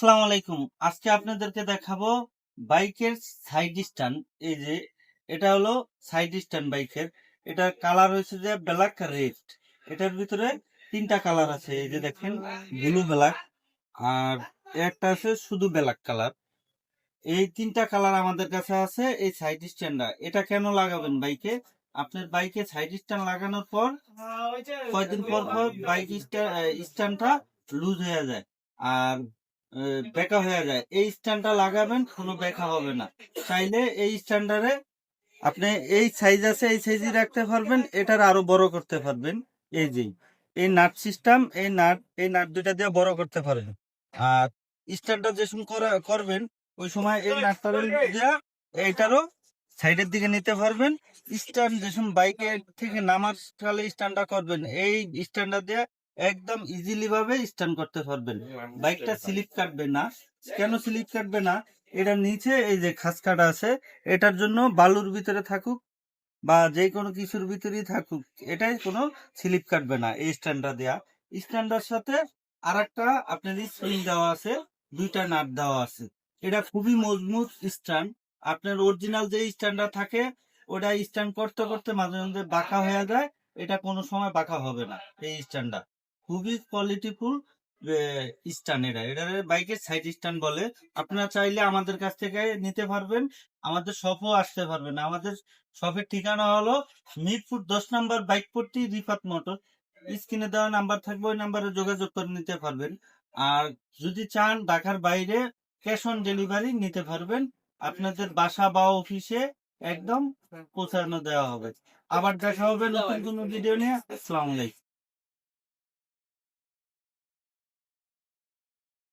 আসসালামু আলাইকুম। আজকে আপনাদেরকে দেখাবো বাইকের সাইড স্ট্যান্ড। এই যে এটা হলো সাইড স্ট্যান্ড বাইকের। এটার কালার হয়েছে যে ব্ল্যাক রেড। এটার ভিতরে তিনটা কালার আছে। এই যে দেখেন, ব্লু ব্ল্যাক, আর একটা আছে শুধু ব্ল্যাক কালার। এই তিনটা কালার আমাদের কাছে আছে। এই সাইড স্ট্যান্ডটা এটা কেন লাগাবেন বাইকে? আপনার বাইকে সাইড স্ট্যান্ড লাগানোর পর কয়েকদিন পর পর বাইক স্ট্যান্ডটা লুজ হয়ে যায় আর বেঁকা হয়ে যায়। এই স্ট্যান্ডটা লাগাবেন, কোনো বেঁকা হবে না। চাইলে এই স্ট্যান্ডারে আপনি এই সাইজ আছে, এই সাইজই রাখতে পারবেন, এটার আরো বড় করতে পারবেন। এই যে এই নাট সিস্টেম, এই নাট দুইটা দিয়ে বড় করতে পারবেন। আর স্ট্যান্ডটা যে সময় করবেন, ওই সময় এই নাটটা দিয়ে এইটারও সাইডের দিকে নিতে পারবেন। স্ট্যান্ড যে সময় বাইকে থেকে নামার কালে স্ট্যান্ডটা করবেন, এই স্ট্যান্ডটা দিয়ে একদম ইজিলি ভাবে স্ট্যান্ড করতে পারবেন। বাইকটা স্লিপ কাটবে না। কেন স্লিপ কাটবে না? এটার নিচে এই যে খাঁজ কাটা আছে, এটার জন্য বালুর ভিতরে থাকুক বা যে কোনো কিছুর ভিতরেই থাকুক, এটাই কোনো স্লিপ কাটবে না এই স্ট্যান্ডটা দেয়া। স্ট্যান্ডার সাথে আর একটা আপনার স্প্রিং দেওয়া আছে, দুইটা নাট দেওয়া আছে। এটা খুবই মজবুত স্ট্যান্ড। আপনার অরিজিনাল যে স্ট্যান্ডটা থাকে, ওটা স্ট্যান্ড করতে করতে মাঝে মাঝে বাঁকা হয়ে যায়। এটা কোনো সময় বাঁকা হবে না। এই স্ট্যান্ডটা খুবই কোয়ালিটিফুল স্ট্যান্ড। এটা বাইকের সাইড স্ট্যান্ড বলে। আপনারা চাইলে আমাদের কাছ থেকে নিতে পারবেন, আমাদের শপও আসতে পারবেন। আমাদের শপের ঠিকানা হলো মিরপুর 10 নম্বর বাইকপট্টি, রিফাত মোটর। স্ক্রিনে দেওয়া নাম্বার থাকবে, ওই নাম্বারে যোগাযোগ করে নিতে পারবেন। আর যদি চান ঢাকার বাইরে, ক্যাশ অন ডেলিভারি নিতে পারবেন। আপনাদের বাসা বা অফিসে একদম পৌঁছানো দেওয়া হবে। আবার দেখা হবে নতুন কোনো ভিডিও নিয়ে। আসসালামু আলাইকুম।